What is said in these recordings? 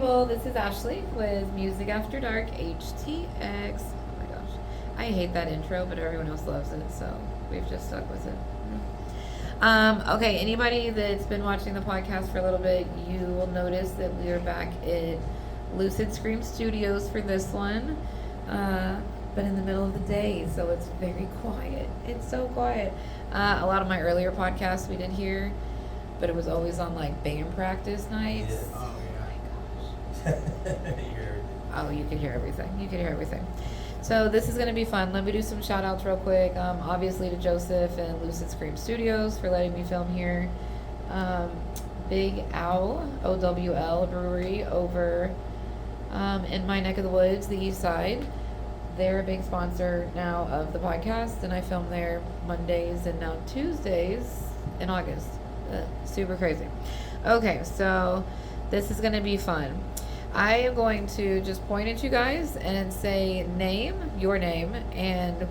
people, this is Ashley with Music After Dark HTX. Oh my gosh. I hate that intro, but everyone else loves it, so we've just stuck with it. Okay, anybody that's been watching the podcast for a little bit, you will notice that we are back at Lucid Scream Studios for this one, but in the middle of the day, so it's very quiet. It's so quiet. A lot of my earlier podcasts we did here, but it was always on like band practice nights. Yeah. Oh my gosh. Oh, you could hear everything. You could hear everything. So this is going to be fun. Let me do some shout outs real quick. Obviously to Joseph and Lucid Scream Studios for letting me film here. Big Owl, OWL Brewery over in my neck of the woods, the east side. They're a big sponsor now of the podcast, and I film there Mondays and now Tuesdays in August. Super crazy. Okay, so this is going to be fun. I am going to just point at you guys and say your name, and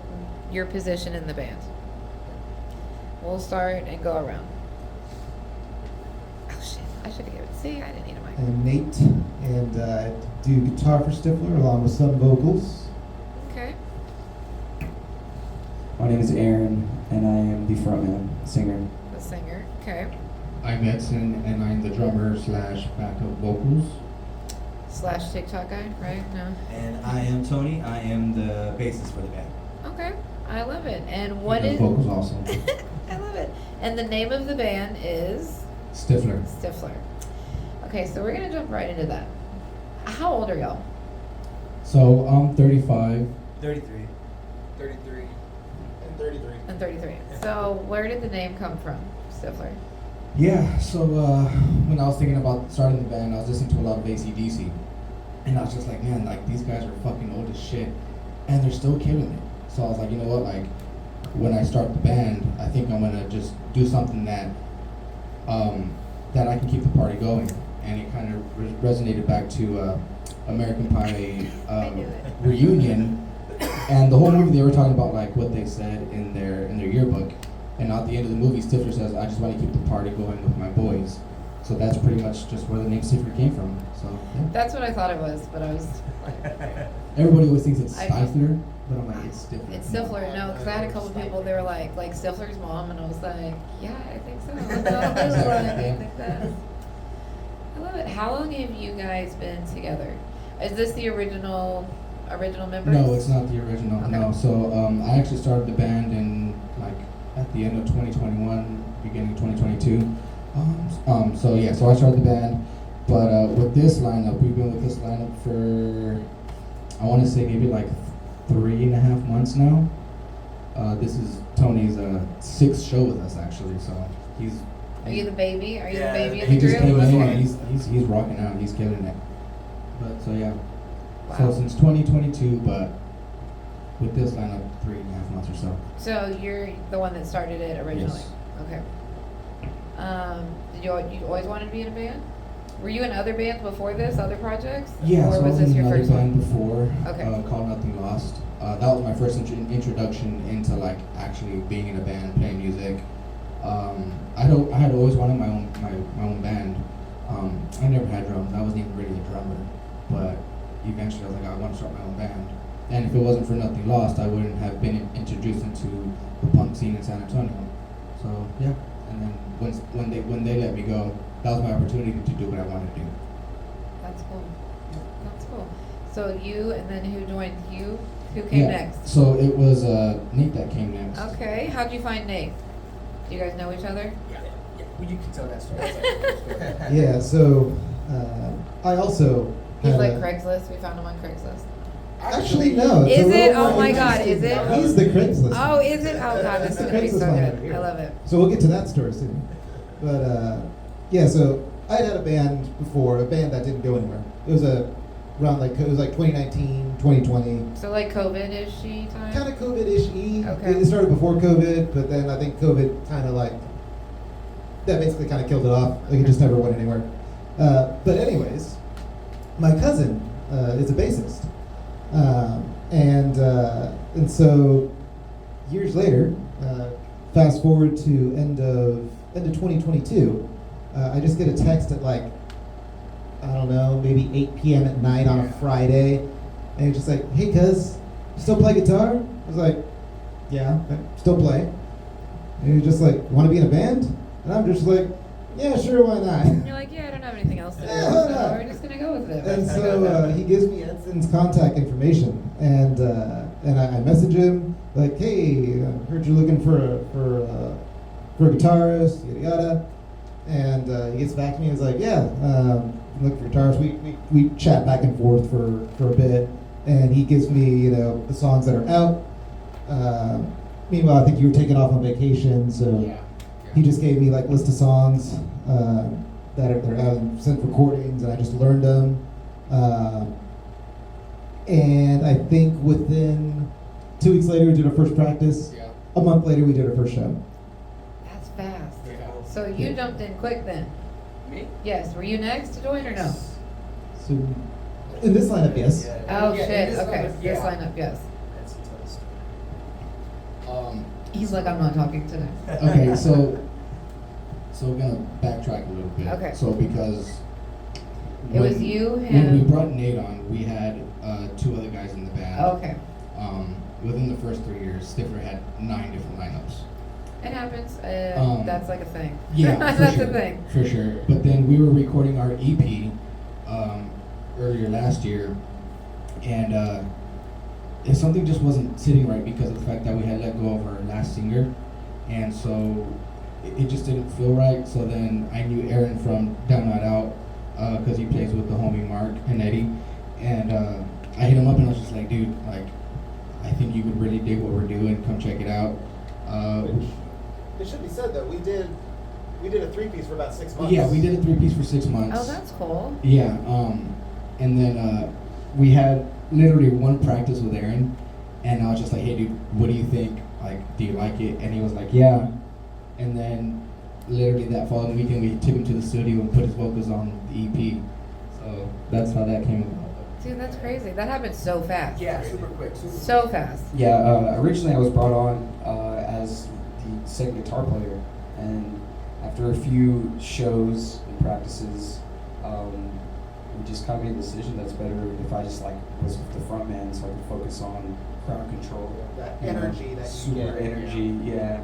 your position in the band. We'll start and go around. Oh shit, I should have given it. See, I didn't need a mic. I'm Nate, and I do guitar for Stifler along with some vocals. Okay. My name is Aaron, and I am the frontman, singer. The singer. Okay. I'm Edson, and I'm the drummer / backup vocals. / TikTok guy, right? No. And I am Tony. I am the bassist for the band. Okay. I love it. And what is... vocals also. I love it. And the name of the band is... Stifler. Stifler. Okay, so we're going to jump right into that. How old are y'all? So I'm 35. 33. 33. And 33. And 33. So where did the name come from, Stifler? Yeah, so when I was thinking about starting the band, I was listening to a lot of AC/DC. And I was just like, man, like these guys are fucking old as shit. And they're still killing it. So I was like, you know what, like when I start the band, I think I'm gonna just do something that that I can keep the party going. And it kind of resonated back to American Pie reunion. And the whole movie they were talking about like what they said in their yearbook. And at the end of the movie, Stifler says, I just want to keep the party going with my boys. So that's pretty much just where the name Stifler came from. So yeah. That's what I thought it was, but I was like... Everybody always thinks it's Stifler, but I'm like, it's Stifler. It's Stifler, no, because I had a couple people, they were like Stifler's mom, and I was like, yeah, I think so. I think that. I love it. How long have you guys been together? Is this the original members? No, it's not the original, Okay. no. So I actually started the band in like at the end of 2021, beginning of 2022. So yeah, so I started the band, but with this lineup, we've been with this lineup for, I want to say maybe like 3.5 months now. This is Tony's 6th show with us actually, so he's. Are you the baby? Are you the baby of He the just group? came in and he's rocking out, he's killing it. But so yeah, Wow. so since 2022, but with this lineup, 3.5 months or so. So you're the one that started it originally? Yes. Okay. Did you always wanted to be in a band? Were you in other bands before this, other projects? Yeah, Or so I was was this in your another first one? band before, Okay. called Nothing Lost. That was my first introduction into like actually being in a band, playing music. I had always wanted my own band. I never had drums. I wasn't even really a drummer, but eventually I was like, I want to start my own band. And if it wasn't for Nothing Lost, I wouldn't have been introduced into the punk scene in San Antonio. So yeah, and then when they let me go, that was my opportunity to do what I wanted to do. That's cool. That's cool. So you, and then who joined you? Who came next? So it was Nate that came next. Okay. How'd you find Nate? Do you guys know each other? Yeah. Well, you can tell that story. Yeah, so I also He's had like a- Craigslist. We found him on Craigslist. Actually, no. it's Is a it? little Oh more my God, interesting. is it? He's the Craigslist. Oh, is it? Oh God, this is The gonna be so Craigslist one over good. here. I love it. So we'll get to that story soon. But yeah, so I had a band before, a band that didn't go anywhere. It was around like 2019, 2020. So like COVID-ish time. Kind of COVID-ish-y. Okay. It started before COVID, but then I think COVID kind of like, that basically kind of killed it off. Like it just never went anywhere. But anyways, my cousin is a bassist. And so years later, fast forward to end of 2022, I just get a text at like, I don't know, maybe 8 p.m. at night on a Friday. And he's just like, hey, cuz, still play guitar? I was like, yeah, I still play. And he's just like, want to be in a band? And I'm just like, yeah, sure, why not? And you're like, yeah, I don't have anything else to do, Yeah, why so not? we're just gonna go with it. And so he gives me Edson's contact information, and I message him like, hey, I heard you're looking for a guitarist, yada yada. And he gets back to me and is like, yeah, look for guitarists. We chat back and forth for a bit, and he gives me the songs that are out. Meanwhile, I think you were taking off on vacation, so he just gave me like list of songs that are out and sent recordings, and I just learned them. And I think within 2 weeks later, we did our first practice. Yeah. A month later, we did our first show. That's fast. Yeah. So you jumped in quick then? Me? Yes. Were you next to join or no? So in this lineup, yes. Oh Yeah, shit. this Okay. one, This yeah. lineup, yes. That's a story. He's like, I'm not talking today. Okay, so we're gonna backtrack a little bit. Okay. So because It was you, when we him. brought Nate on, we had 2 other guys in the band. Okay. Within the first 3 years, Stifler had 9 different lineups. It happens. That's like a thing. Yeah, That's for a sure, thing. for sure. But then we were recording our EP earlier last year, and if something just wasn't sitting right because of the fact that we had let go of our last singer, and so it just didn't feel right. So then I knew Aaron from Down Not Out because he plays with the homie Mark Panetti, and I hit him up and I was just like, dude, like, I think you would really dig what we're doing. Come check it out. It should be said though, we did a 3-piece for about 6 months. Yeah, we did a 3-piece for 6 months. Oh, that's cool. Yeah, and then we had literally one practice with Aaron, and I was just like, hey dude, what do you think? Like, do you like it? And he was like, yeah. And then literally that following weekend, we took him to the studio and put his vocals on the EP. So that's how that came about. Dude, that's crazy. That happened so fast. Yeah, super quick. So fast. Yeah, originally I was brought on as the second guitar player, and after a few shows and practices, we just kind of made the decision that's better if I just like was the front man, so I could focus on crowd control. That you know, energy that you super get. energy, yeah.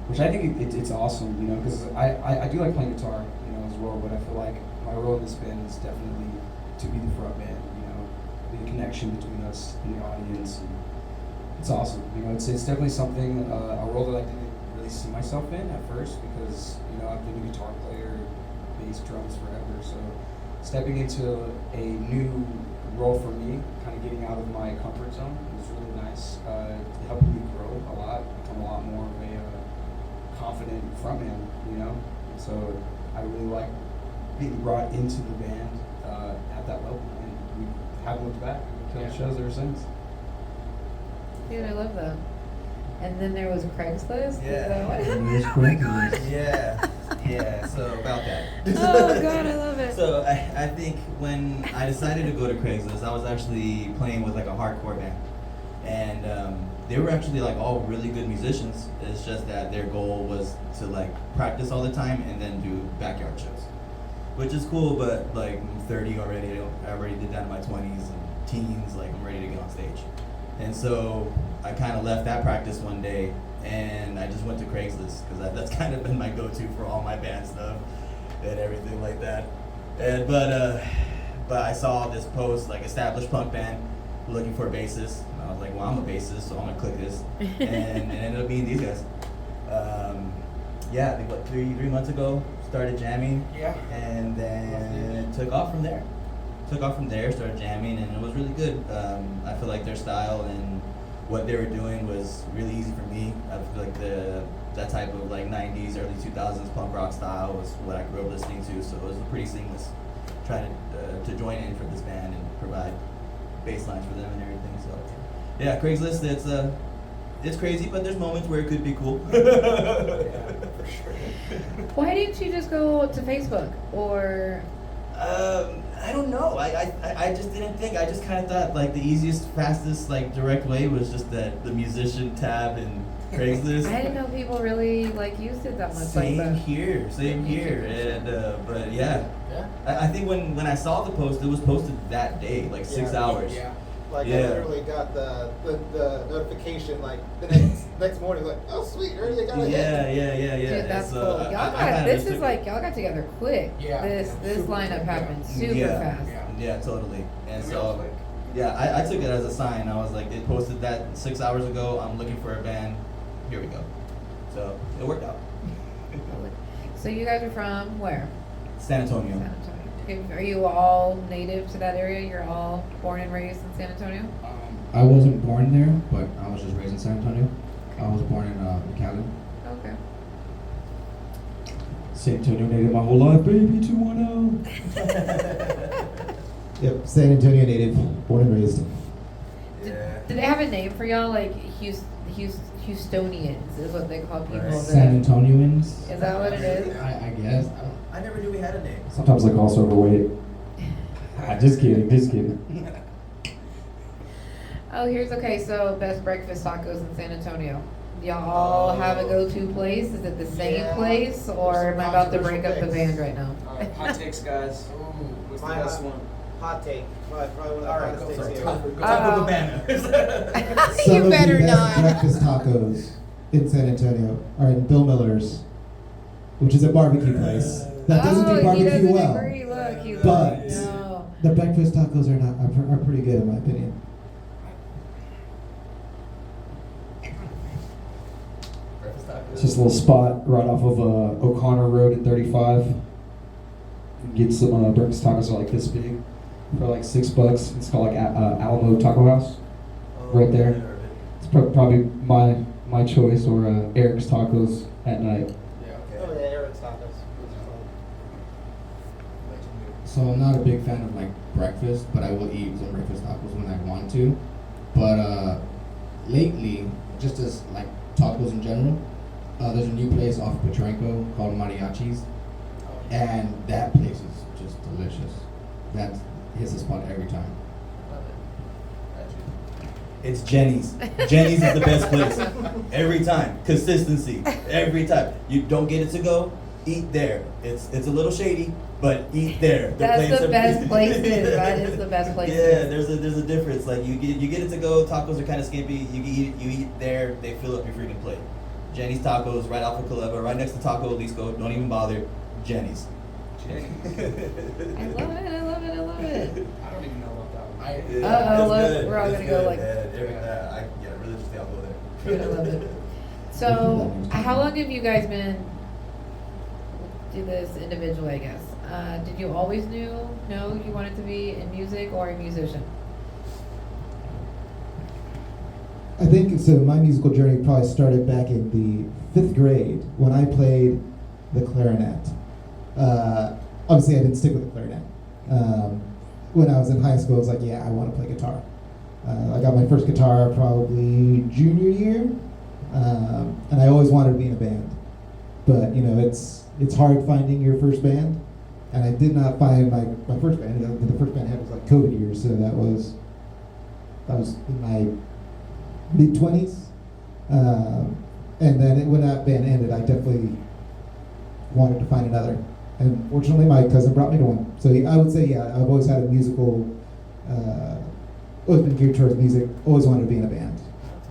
Which I think it's awesome, you know, because I do like playing guitar, you know, as well. But I feel like my role in this band is definitely to be the front man, you know, the connection between us and the audience. And it's awesome, you know. It's definitely something a role that I didn't really see myself in at first because you know I've been a guitar player, bass, drums forever. So stepping into a new role for me, kind of getting out of my comfort zone, was really nice. Helping me grow a lot, become a lot more of a confident frontman, you know. And so I really like being brought into the band at that level, and we haven't looked back. We've done shows ever since. Dude, I love that. And then there was Craigslist. Yeah. Is that what? Yeah, so about that. Oh god, I love it. So I think when I decided to go to Craigslist, I was actually playing with like a hardcore band. And they were actually like all really good musicians. It's just that their goal was to like practice all the time and then do backyard shows. Which is cool, but like I'm 30 already. I already did that in my 20s and teens, like I'm ready to get on stage. And so I kind of left that practice one day and I just went to Craigslist because that's kind of been my go-to for all my band stuff and everything like that. And but I saw this post, like established punk band looking for a bassist. And I was like, well, I'm a bassist, so I'm gonna click this. And it ended up being these guys. Yeah, I think what 3 months ago started jamming. Yeah. And then it took off from there. Started jamming, and it was really good. I feel like their style and what they were doing was really easy for me. I feel like that type of like 90s, early 2000s punk rock style was what I grew up listening to, so it was pretty seamless trying to join in for this band and provide bass lines for them and everything. So yeah, Craigslist, it's crazy, but there's moments where it could be cool. Yeah, for sure. Why didn't you just go to Facebook or? I don't know. I just didn't think. I just kind of thought like the easiest, fastest, like direct way was just the musician tab and Craigslist. I didn't know people really like used it that much Same like that. here. And but yeah. Yeah, Yeah. I think when I saw the post, it was posted that day, like 6 Yeah. hours. Yeah. Like I Yeah. literally got the notification like the next morning, like, oh sweet, already got a Yeah, hit. yeah, yeah, yeah. Dude, that's And cool. so Y'all I got kinda this just is took like it. y'all got together quick. Yeah. This Super lineup quick, happened yeah. super yeah. fast. Yeah. Yeah, totally. And We all so, click. yeah, I took it as a sign. I was like, it posted that 6 hours ago. I'm looking for a band. Here we go. So it worked out. So you guys are from where? San Antonio. San Antonio. Okay, are you all native to that area? You're all born and raised in San Antonio? I wasn't born there, but I was just raised in San Antonio. I was born in Cali. Okay. San Antonio native my whole life, baby. 210. Yep, San Antonio native, born and raised. Yeah. Do they have a name for y'all? Like Houstonians is what they call people. Right. that- San Antonians. Is that what it is? I guess. I never knew we had a name. Sometimes like also overweight. Just kidding. Just kidding. Oh, here's okay. So best breakfast tacos in San Antonio. Y'all all have a go-to place? Is it the same Yeah. place, or am I about to break up the band right now? Alright, hot takes, guys. What's the My best one? hot take. Probably one of the All right, hottest go takes for it. here. Taco Uh-oh. Cabana. Some You of better the best not. breakfast tacos in San Antonio are in Bill Miller's, which is a barbecue place that doesn't Oh, do he barbecue doesn't well. agree. Look, he's But- like, no. The breakfast tacos are pretty good in my opinion. It's just a little spot right off of O'Connor Road at 35. Get some breakfast tacos are like this big for like $6. It's called like Alamo Taco House. Right there. It's probably my choice or Eric's Tacos at night. Yeah. Oh yeah, Eric's tacos. So I'm not a big fan of like breakfast, but I will eat some breakfast tacos when I want to. But lately, just as like tacos in general, there's a new place off Petrenko called Mariachis, and that place is just delicious. That hits the spot every time. It's Jenny's. Jenny's is the best place. Every time. Consistency. Every time. You don't get it to go, eat there. It's a little shady, but eat there. That's plates the are- best places. That is the best places. Yeah, there's a difference. Like you get it to go, tacos are kinda skimpy, you eat there, they fill up your freaking plate. Jenny's tacos right off of Caleva, right next to Taco Lisco, don't even bother. Jenny's. I love it. I love it. I love it. I don't even know about that one. Uh-oh, it's look, good. we're all It's gonna go good, like- man. Religiously I'll go there. Dude, I love it. So, how long have you guys been do this individually? I guess. Did you always know you wanted to be in music or a musician? I think so. My musical journey probably started back in the 5th grade when I played the clarinet. Obviously, I didn't stick with the clarinet. When I was in high school, I was like, yeah, I want to play guitar. I got my first guitar probably junior year, and I always wanted to be in a band. But you know, it's hard finding your first band, and I did not find my first band. The first band I had was like COVID years, so that was in my mid-20s. And then when that band ended, I definitely wanted to find another. And fortunately, my cousin brought me to one. So I would say, yeah, I've always had a musical, always been geared towards music, always wanted to be in a band.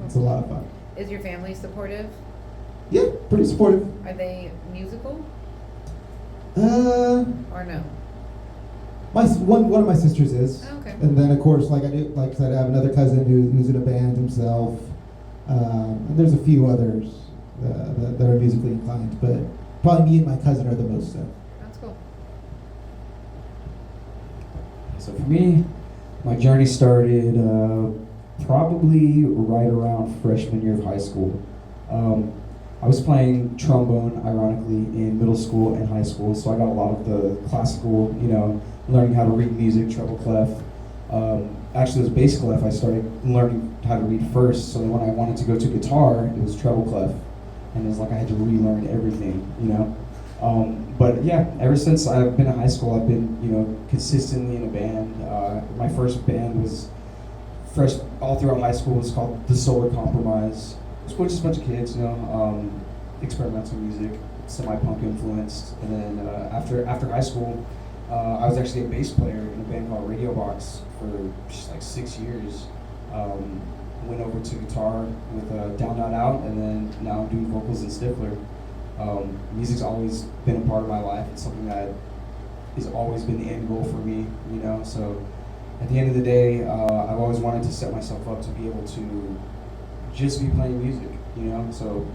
It's a lot of fun. Is your family supportive? Yeah, pretty supportive. Are they musical Uh, or no? one of my sisters is. Oh, okay. And then, of course, like I said, I have another cousin who's in a band himself. And there's a few others that are musically inclined, but probably me and my cousin are the most so. That's cool. So for me, my journey started probably right around freshman year of high school. I was playing trombone, ironically, in middle school and high school, so I got a lot of the classical, learning how to read music, treble clef. Actually, it was bass clef. I started learning how to read first, so then when I wanted to go to guitar, it was treble clef. And it was like I had to relearn everything, But yeah, ever since I've been in high school, I've been, consistently in a band. My first band was fresh all throughout high school. It was called The Solar Compromise. It was just a bunch of kids, experimental music, semi-punk influenced. And then after high school, I was actually a bass player in a band called Radio Box for just like 6 years. Went over to guitar with Down Not Out, and then now I'm doing vocals in Stifler. Music's always been a part of my life. It's something that has always been the end goal for me, you know. So at the end of the day, I've always wanted to set myself up to be able to just be playing music, you know. So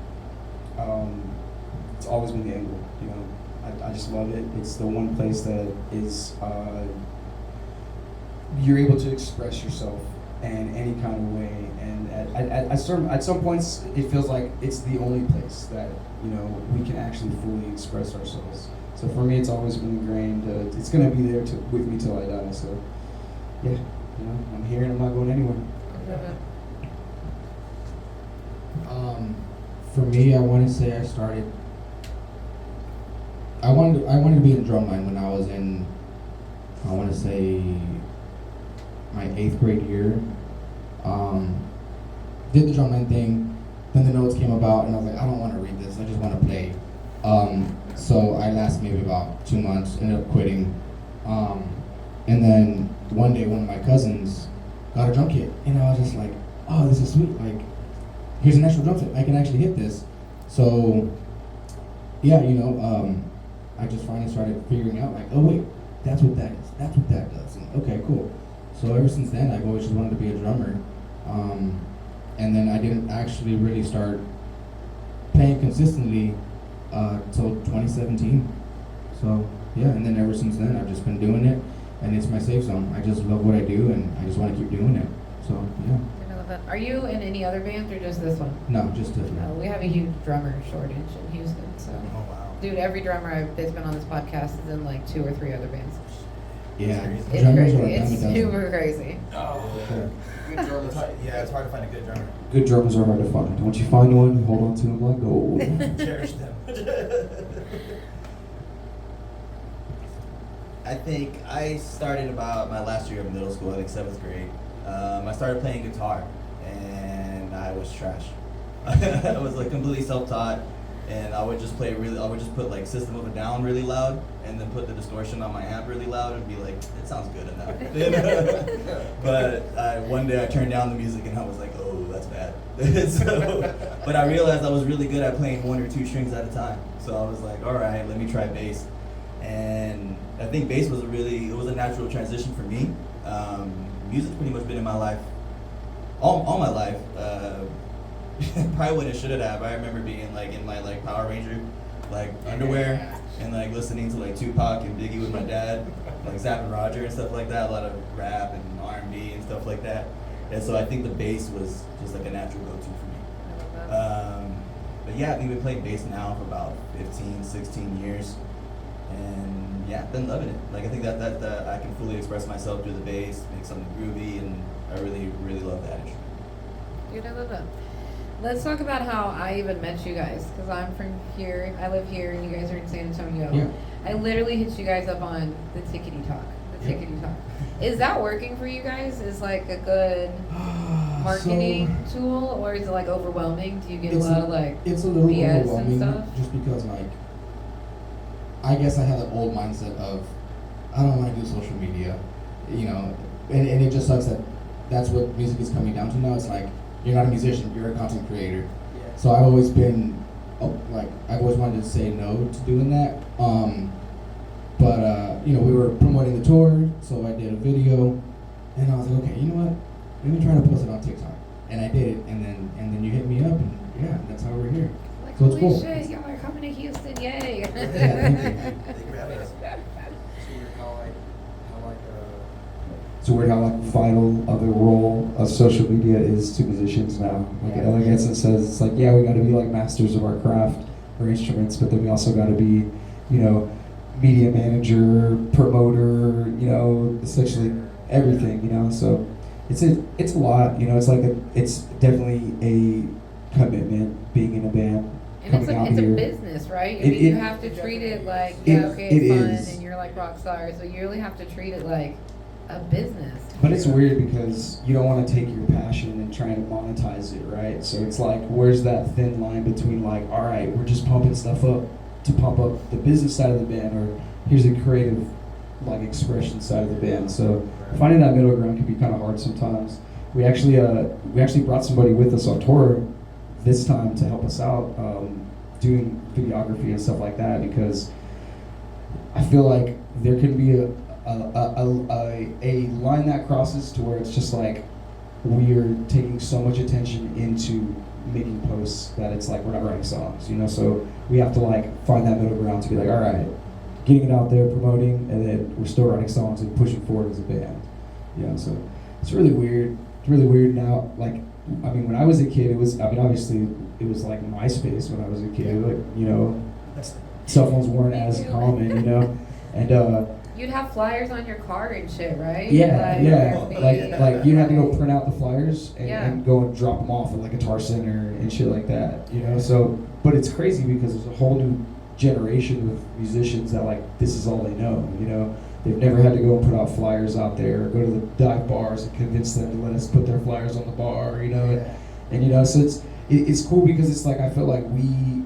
it's always been the end goal, you know. I just love it. It's the one place that is you're able to express yourself in any kind of way, and at some points it feels like it's the only place that, you know, we can actually fully express ourselves. So for me, it's always been ingrained. It's gonna be there with me till I die. So yeah, you know, I'm here and I'm not going anywhere. For me, I want to say I wanted to be in drumline when I was in, I want to say, my 8th grade year. Did the drumline thing, then the notes came about, and I was like, I don't want to read this, I just want to play. So I lasted maybe about 2 months, ended up quitting. And then one day, one of my cousins got a drum kit, and I was just like, oh, this is sweet. Like, here's an actual drum set, I can actually hit this. So, yeah, you know, I just finally started figuring out, like, oh wait, that's what that is, that's what that does. And, okay, cool. So ever since then, I've always just wanted to be a drummer. And then I didn't actually really start playing consistently till 2017. So yeah, and then ever since then, I've just been doing it, and it's my safe zone. I just love what I do, and I just want to keep doing it. So yeah. I love that. Are you in any other bands or just this one? No, just this No, one. we have a huge drummer shortage in Houston, so. Oh wow. Dude, every drummer that's been on this podcast is in like 2 or 3 other bands. Yeah, It's drummers crazy. are a dime a It's dozen. super crazy. Oh, Sure. Good drummers. Yeah, it's hard to find a good drummer. Good drummers are hard to find. Once you find one, you hold on to them like gold. Cherish them. I think I started about my last year of middle school, I think 7th grade. I started playing guitar, and I was trash. I was like completely self-taught, and I would just put like System of a Down really loud, and then put the distortion on my amp really loud, and be like, it sounds good enough. But one day I turned down the music, and I was like, oh, that's bad. But I realized I was really good at playing 1 or 2 strings at a time. So I was like, all right, let me try bass. And I think bass was a natural transition for me. Music's pretty much been in my life, all my life. Probably when it should have. I remember being like in my like Power Ranger like underwear and like listening to like Tupac and Biggie with my dad, like Zapp and Roger and stuff like that. A lot of rap and R&B and stuff like that. And so I think the bass was just like a natural go-to for me. But yeah, I think we've been playing bass now for about 15, 16 years. And yeah, been loving it. Like I think that I can fully express myself through the bass, make something groovy, and I really, really love that instrument. Dude, I love that. Let's talk about how I even met you guys, because I'm from here, I live here, and you guys are in San Antonio. Yeah. I literally hit you guys up on the Tickety Talk. Is that working for you guys? Is like a good marketing tool, or is it like overwhelming? Do you get a lot of like it's a little BS and overwhelming, stuff? just because like I guess I had an old mindset of I don't want to do social media, you know, and it just sucks that that's what music is coming down to now. It's like you're not a musician, you're a content creator. Yeah. So I've always been like I've always wanted to say no to doing that. But you know, we were promoting the tour, so I did a video, and I was like, okay, you know what? Let me try to post it on TikTok, and I did it, and then you hit me up, and yeah, that's how we're here. Like, So it's holy cool. shit, y'all are coming to Houston, yay! Yeah, thank you. Thank you for having us. It's weird how like vital of a role of social media is to musicians now. Like Yeah. Ella Getson says, it's like, yeah, we got to be like masters of our craft or instruments, but then we also got to be, you know, media manager, promoter, you know, essentially everything, you know. So it's a lot, you know. It's definitely a commitment being in a band. And it's coming out it's a here. business, right? I It- mean, you it- have to treat it like, It- yeah, okay, it's it fun, is. and you're like rock stars, so you really have to treat it like a business. But it's weird because you don't want to take your passion and try to monetize it, right? So it's like, where's that thin line between like, all right, we're just pumping stuff up to pump up the business side of the band, or here's a creative like expression side of the band. So finding that middle ground can be kind of hard sometimes. We actually brought somebody with us on tour this time to help us out doing videography and stuff like that, because I feel like there can be a line that crosses to where it's just like we're taking so much attention into making posts that it's like we're not writing songs, you know. So we have to like find that middle ground to be like, all right, getting it out there, promoting, and then we're still writing songs and pushing forward as a band. Yeah, so it's really weird. It's really weird now. Like, I mean, when I was a kid, it was, I mean, obviously it was like MySpace when I was a kid. Like, you know, cell phones weren't as common, you know, and You'd have flyers on your car and shit, right? yeah, Like, yeah. Like you'd have to go print out the flyers and, Yeah. and go and drop them off at like Guitar Center and shit like that, you know. So, but it's crazy because there's a whole new generation of musicians that like this is all they know, you know. They've never had to go and put out flyers out there or go to the dive bars and convince them to let us put their flyers on the bar, you know. And you know, so it's cool because it's like I feel like we,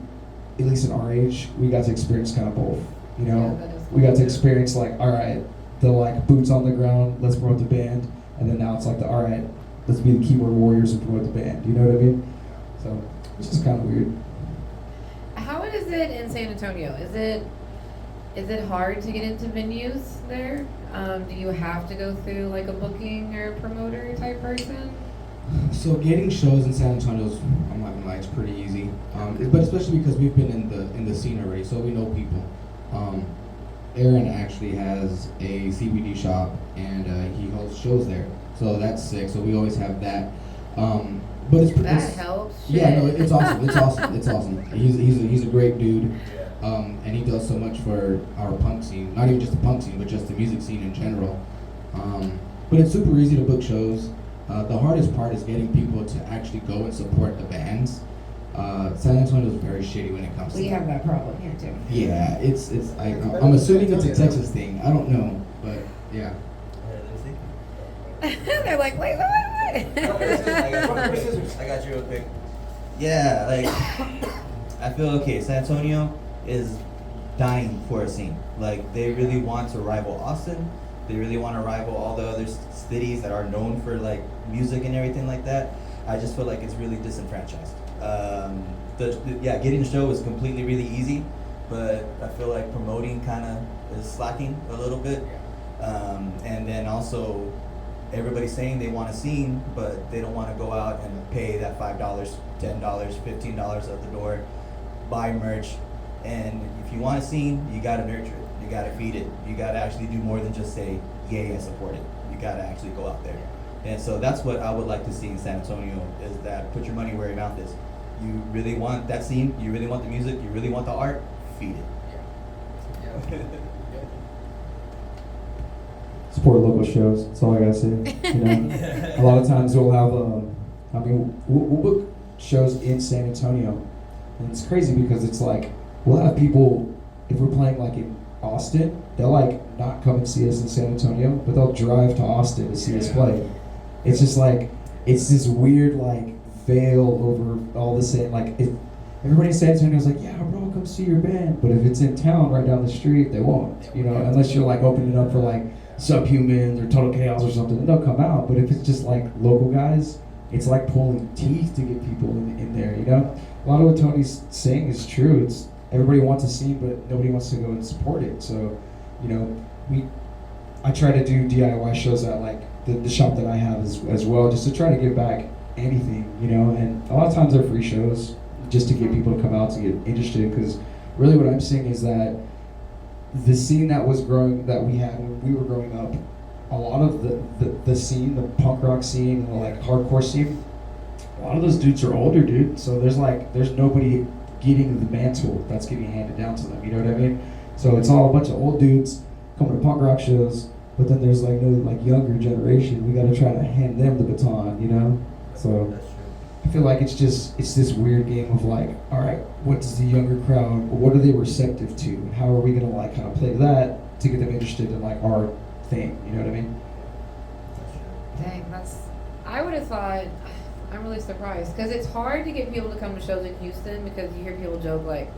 at least in our age, we got to experience kind of both, you know. Yeah, that is We got to experience like, all right, the like boots on the ground, let's promote the band, and then now it's like the all right, let's be the keyboard warriors and promote the band. You know what I mean? So it's just kind of weird. How is it in San Antonio? Is it hard to get into venues there? Do you have to go through like a booking or promoter type person? So getting shows in San Antonio's, I'm not gonna lie, it's pretty easy. But especially because we've been in the scene already, so we know people. Aaron actually has a CBD shop, and he holds shows there, so that's sick. So we always have that. But That helps. yeah, no, Shit. it's awesome. It's awesome. It's awesome. He's a great dude, and he does so much for our punk scene. Not even just the punk scene, but just the music scene in general. But it's super easy to book shows. The hardest part is getting people to actually go and support the bands. San Antonio is very shitty when it comes to We that. have that problem here too. Yeah, I'm assuming it's a Texas thing. I don't know, but yeah. They're like, wait. I got you real quick. Yeah, like I feel okay. San Antonio is dying for a scene. Like they really want to rival Austin. They really want to rival all the other cities that are known for like music and everything like that. I just feel like it's really disenfranchised. Getting the show is completely really easy, but I feel like promoting kind of is slacking a little bit. And then also everybody's saying they want a scene, but they don't want to go out and pay that $5, $10, $15 at the door, buy merch. And if you want a scene, you got to nurture it. You got to feed it. You got to actually do more than just say yay and support it. You got to actually go out there. And so that's what I would like to see in San Antonio, is that put your money where your mouth is. You really want that scene, you really want the music, you really want the art, feed it. Support local shows. That's all I gotta say. You know, a lot of times we'll have, we'll book shows in San Antonio, and it's crazy because it's like we'll have people, if we're playing like in Austin, they'll like not come and see us in San Antonio, but they'll drive to Austin to see us play. It's just like it's this weird like veil over all the same like. Everybody in San Antonio's like, yeah, bro, come see your band. But if it's in town right down the street, they won't. You know, unless you're like opening up for like Subhumans or Total Chaos or something, then they'll come out. But if it's just like local guys, it's like pulling teeth to get people in there, you know? A lot of what Tony's saying is true. It's everybody wants a scene, but nobody wants to go and support it. So, you know, I try to do DIY shows at like the shop that I have as well, just to try to give back anything, you know? And a lot of times they're free shows, just to get people to come out to get interested, because really what I'm seeing is that the scene that was growing, that we had when we were growing up, a lot of the scene, the punk rock scene, the like hardcore scene, a lot of those dudes are older, dude. So there's nobody getting the mantle that's getting handed down to them, you know what I mean? So it's all a bunch of old dudes coming to punk rock shows, but then there's like no like younger generation. We gotta try to hand them the baton, you know? So I feel like it's this weird game of like, all right, what does the younger crowd, what are they receptive to? And how are we gonna like kind of play that to get them interested in like our thing, you know what I mean? Dang, I would have thought, I'm really surprised, because it's hard to get people to come to shows in Houston, because you hear people joke like,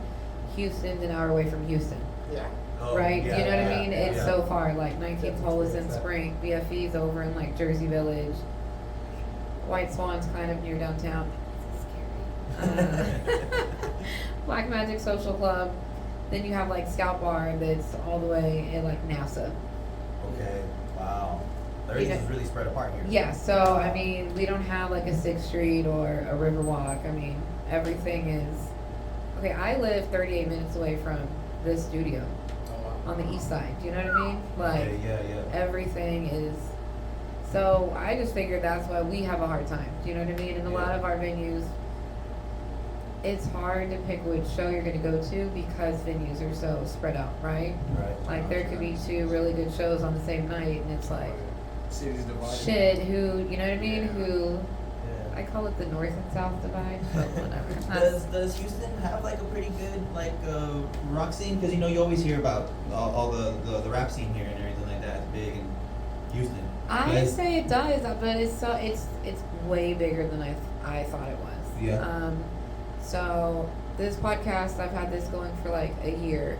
Houston's an hour away from Houston. Yeah. Oh, right? yeah, Do you know what I yeah, mean? It's yeah. so far. Like 19th hole is in Spring. BFE's over in like Jersey Village. White Swan's kind of near downtown. Black Magic Social Club. Then you have like Scout Bar that's all the way in like NASA. Okay. Wow. Everything's really spread apart here. Yeah, so I mean, we don't have like a 6th Street or a Riverwalk. I mean, everything is. Okay, I live 38 minutes away from this studio on the east side. Do you know what I mean? Like, Yeah. everything is. So I just figured that's why we have a hard time. Do you know what I mean? In a lot Yeah. of our venues, it's hard to pick which show you're going to go to because venues are so spread out, right? Right. Like there could be 2 really good shows on the same night, and it's like, Cities divided. shit, who, you know what I mean? Yeah. Who, I Yeah. call it the north and south divide, but whatever. Does Houston have like a pretty good like rock scene? Because you know you always hear about all the rap scene here and everything like that. It's big in Houston. I But- say it does, but it's way bigger than I thought it was. Yeah. So this podcast, I've had this going for like a year.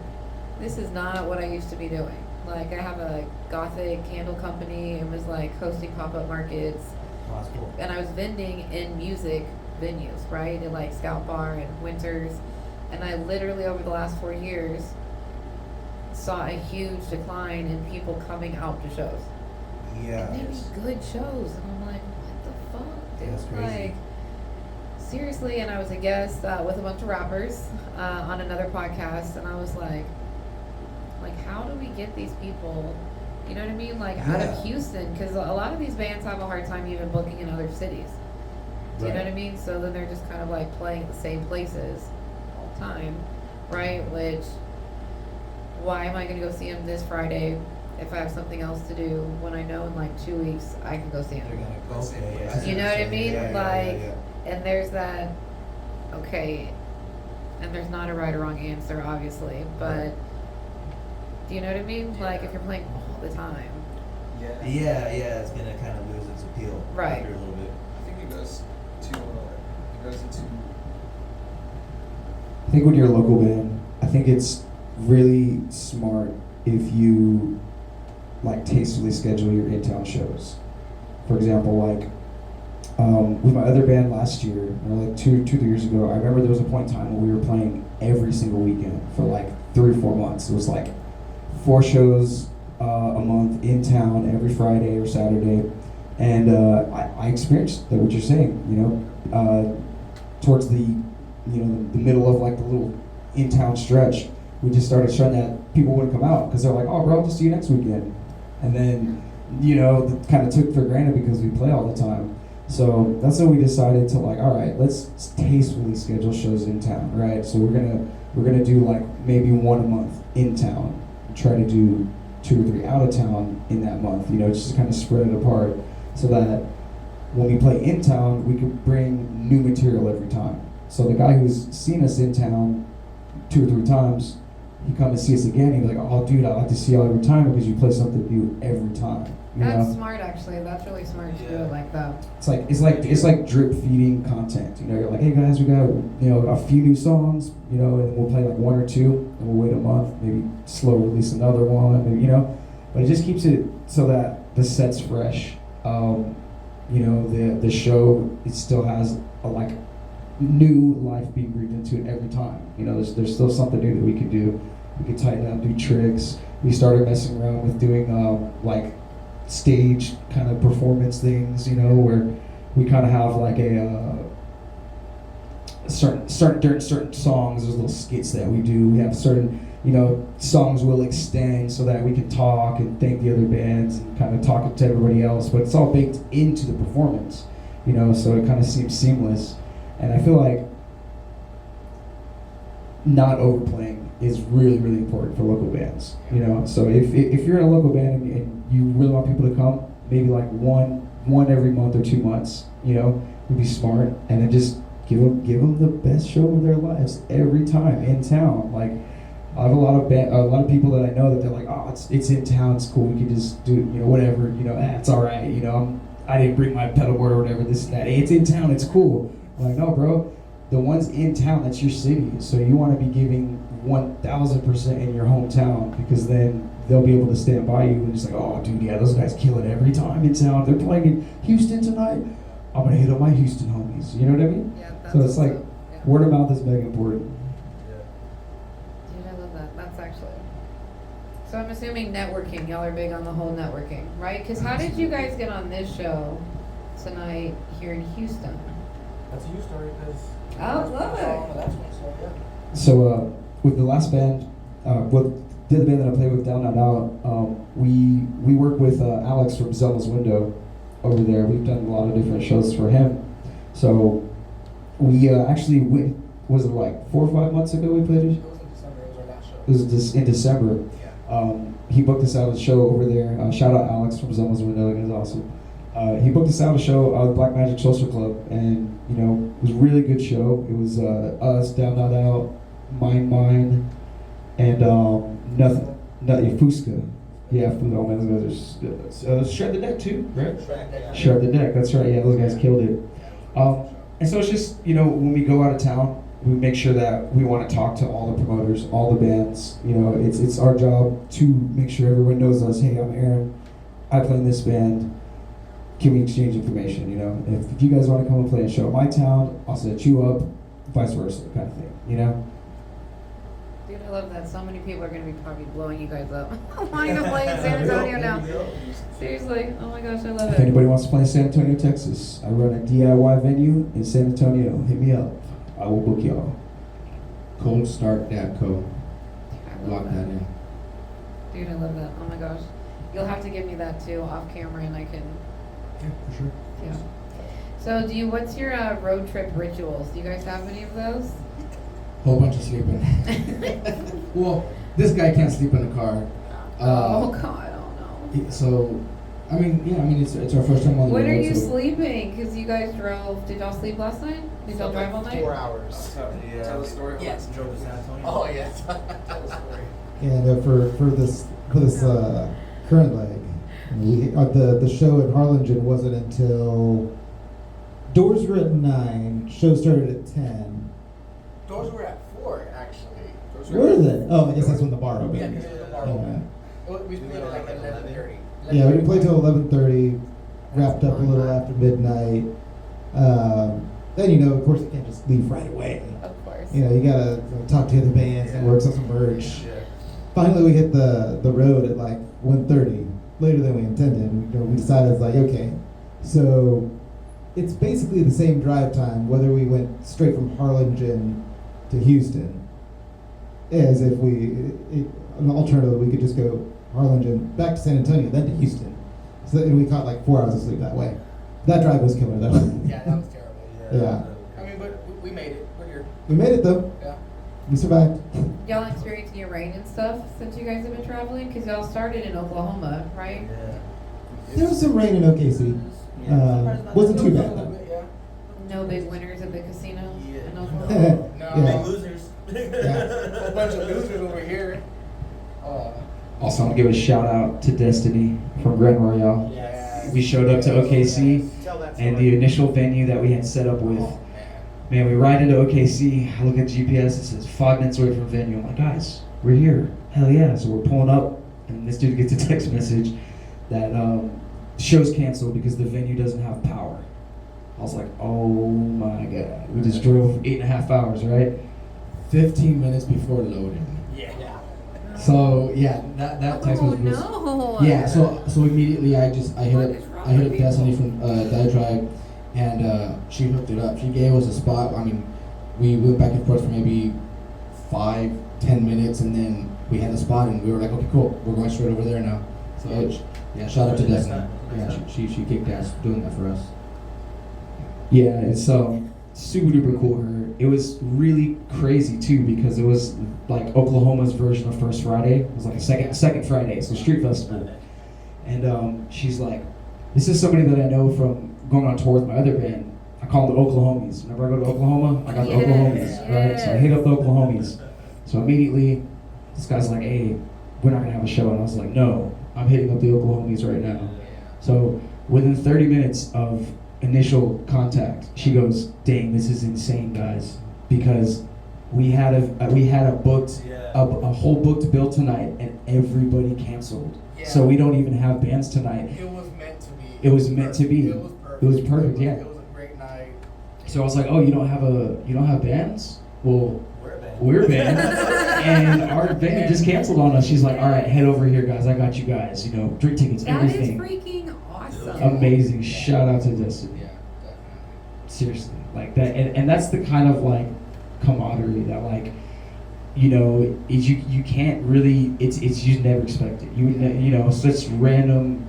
This is not what I used to be doing. Like I have a gothic candle company and was like hosting pop-up markets, Oh, that's cool. and I was vending in music venues, right? At like Scout Bar and Winters, and I literally over the last 4 years saw a huge decline in people coming out to shows. Yeah. And they be good shows, and I'm like, what the fuck, dude? That's crazy. Like, seriously. And I was a guest with a bunch of rappers on another podcast, and I was like, how do we get these people? You know what I mean? Like out Yeah. of Houston, because a lot of these bands have a hard time even booking in other cities. Do you know Right. what I mean? So then they're just kind of like playing at the same places all the time, right? Which, why am I going to go see them this Friday if I have something else to do when I know in like 2 weeks I can go see They're them? gonna go. Okay. Yeah, I see You know you're what I saying. mean? Yeah, Like, yeah. and there's that, okay, and there's not a right or wrong answer, obviously, but do you know what I mean? Like, if you're playing all the time. Yeah, it's gonna kind of lose its appeal Right. after a little bit. I think it goes into. I think when you're a local band, I think it's really smart if you like tastefully schedule your in-town shows. For example, like with my other band last year, like 3 years ago, I remember there was a point in time when we were playing every single weekend for like 3 or 4 months. It was like 4 shows a month in town every Friday or Saturday, and I experienced that what you're saying. You know, towards the the middle of like the little in-town stretch, we just started showing that people wouldn't come out because they're like, oh, bro, I'll just see you next weekend, and then kind of took for granted because we play all the time. So that's when we decided to like, all right, let's tastefully schedule shows in town, right? So we're gonna do like maybe 1 a month in town, try to do 2 or 3 out of town in that month, just to kind of spread it apart so that when we play in town, we could bring new material every time. So the guy who's seen us in town 2 or 3 times, he come and see us again, he'd be like, oh dude, I like to see you all every time because you play something new every time. That's smart, actually. That's really smart to do it like that. It's like drip feeding content. You're like, hey guys, we got a few new songs, and we'll play like 1 or 2, and we'll wait a month, maybe slow release another one, maybe, but it just keeps it so that the set's fresh. The show, it still has a new life being breathed into it every time. There's still something new that we could do. We could tighten up, do tricks. We started messing around with doing stage kind of performance things, where we kind of have like during certain songs, there's little skits that we do. We have certain, songs we'll extend so that we can talk and thank the other bands and kind of talk to everybody else, but it's all baked into the performance, so it kind of seems seamless. And I feel like not overplaying is really, really important for local bands, So if you're in a local band and you really want people to come, maybe like one every month or 2 months, would be smart, and then just give them the best show of their lives every time in town. Like I have a lot of people that I know that they're like, oh, it's in town, it's cool, we can just do whatever, it's all right, I didn't bring my pedal board or whatever, this and that. Hey, it's in town, it's cool. I'm like, no, bro, the one's in town, that's your city, so you want to be giving 1000% in your hometown, because then they'll be able to stand by you and just like, oh, dude, yeah, those guys kill it every time in town. They're playing in Houston tonight. I'm gonna hit up my Houston homies. You know what I mean? Yeah, that's So it's like awesome. Yeah. word of mouth is mega important. Dude, I love that. That's actually. So I'm assuming networking. Y'all are big on the whole networking, right? Because how did you guys get on this show tonight here in Houston? That's a you story, because. Oh, love it. That's one, so yeah. So with the last band, with the other band that I played with, Down Not Out, we work with Alex from Zelda's Window over there. We've done a lot of different shows for him. So we actually went, was it like 4 or 5 months ago we played it? It was in December, it was our last show. It was in December. Yeah. He booked us out a show over there. Shout out Alex from Zelda's Window, it was awesome. He booked us out a show at the Black Magic Social Club, and you know, it was a really good show. It was us, Down Not Out, Mine, and Fusca. Yeah, oh man, those guys are Shred the Deck too, right? Shred the Deck, that's right. Yeah, those guys killed it. And so it's just, you know, when we go out of town, we make sure that we want to talk to all the promoters, all the bands. You know, it's our job to make sure everyone knows us. Hey, I'm Aaron. I play in this band. Can we exchange information? You know, if you guys want to come and play a show in my town, I'll set you up, vice versa, kind of thing. You know. Dude, I love that. So many people are going to be probably blowing you guys up. Wanting to play in San Antonio now. Seriously. Oh my gosh, I love If it. anybody wants to play in San Antonio, Texas, I run a DIY venue in San Antonio. Hit me up. I will book y'all. Coldstart.co. I Lock love that that. in. Dude, I love that. Oh my gosh. You'll have to give me that too off camera and I can, Yeah, for sure. yeah. So what's your road trip rituals? Do you guys have any of those? Whole bunch of sleeping. Well, this guy can't sleep in the car. Oh God, oh no. So, I mean, yeah, I mean, it's our first time on the road. When are you so sleeping? Because you guys drove, did y'all sleep last night? Did y'all drive all night? 4 hours. Tell the story. Yes. Drove to San Antonio. Oh yeah. Tell the story. And for this current leg, the show in Harlingen wasn't until doors were at 9, show started at 10. Doors were at 4, actually. Doors Were they? Oh, I guess that's when the bar opened. Yeah, because it was the bar Yeah. open. We played at like 11:30. Yeah, we didn't play till 11:30. Wrapped up a little after midnight. Then you know, of course, you can't just leave right away. Of course. You know, you gotta talk to the bands and work on some merch. Yeah. Finally, we hit the road at like 1:30, later than we intended. We decided, like, okay, so it's basically the same drive time whether we went straight from Harlingen to Houston, as if an alternative, we could just go Harlingen back to San Antonio, then to Houston. So and we caught like 4 hours of sleep that way. That drive was killer though. Yeah, that was terrible. Yeah. I mean, but we made it. We're here. We made it though. Yeah. We survived. Y'all experienced any rain and stuff since you guys have been traveling? Because y'all started in Oklahoma, right? Yeah. There was some rain in OKC. Wasn't too bad though. Yeah. No big winners at the casino Yeah. in Oklahoma? No. Yeah. Big losers. A bunch of losers over here. Also, I want to give a shout out to Destiny from Grand Royale. Yes. We showed up to OKC, Tell that and story. the initial venue that we had set up with, Oh, man, we ride into OKC. I look at GPS, it says 5 minutes away from the venue. I'm like, guys, we're here. Hell yeah. So we're pulling up, and this dude gets a text message that the show's canceled because the venue doesn't have power. I was like, oh my God. We just drove 8.5 hours, right? 15 minutes before loading. Yeah. So yeah, that text Oh was no! yeah. So immediately I hit up Destiny from Diatribe, and she hooked it up. She gave us a spot. I mean, we went back and forth for maybe 5-10 minutes, and then we had the spot, and we were like, okay, cool, we're going straight over there now. So yeah, shout out to Destiny. Yeah, she kicked ass doing that for us. Yeah, it's super duper cool. It was really crazy too because it was like Oklahoma's version of First Friday. It was like a second Friday, so street festival. And she's like, this is somebody that I know from going on tour with my other band. I call them the Oklahomies. Whenever I go to Oklahoma, I got the Yes, Oklahomies, right? So I hit up the Oklahomies. So immediately, this guy's like, hey, we're not gonna have a show. And I was like, no, I'm hitting up the Oklahomies right now. So within 30 minutes of initial contact, she goes, dang, this is insane, guys, because we had a booked Yeah. a whole booked bill tonight, and everybody canceled. Yeah. So we don't even have bands tonight. It was meant to be. It was meant to be. It was perfect. It was perfect, yeah. It was a great night. So I was like, oh, you don't have bands? Well, We're a band. we're a band, and our venue just canceled on us. She's like, all right, head over here, guys. I got you guys. You know, drink tickets, That is everything. freaking awesome. Amazing. Shout out to Justin. Yeah, definitely. Seriously, like that, and that's the kind of like camaraderie that like, you know, you can't really. It's you never expect it. You know, such random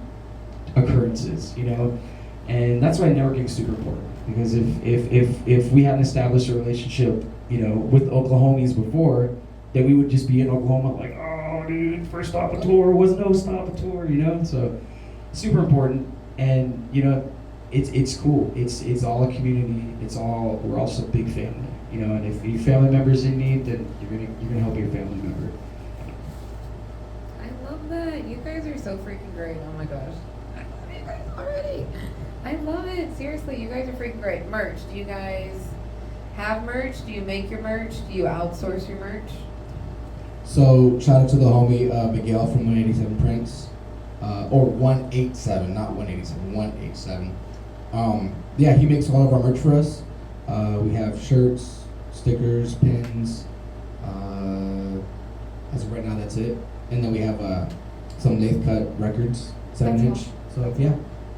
occurrences. You know, and that's why networking is super important. Because if we hadn't established a relationship, you know, with Oklahomies before, then we would just be in Oklahoma like, oh, dude, first stop a tour was no stop a tour, you know. So super important, and you know, it's cool. It's all a community. We're also a big family, you know. And if your family member's in need, then you're gonna help your family member. I love that. You guys are so freaking great. Oh my gosh. I love you guys already. I love it. Seriously, you guys are freaking great. Merch. Do you guys have merch? Do you make your merch? Do you outsource your merch? So shout out to the homie Miguel from 187 Prints, or 187, not 187, 187. Yeah, he makes all of our merch for us. We have shirts, stickers, pins. As of right now, that's it. And then we have some lathe cut records, 7-inch. So yeah,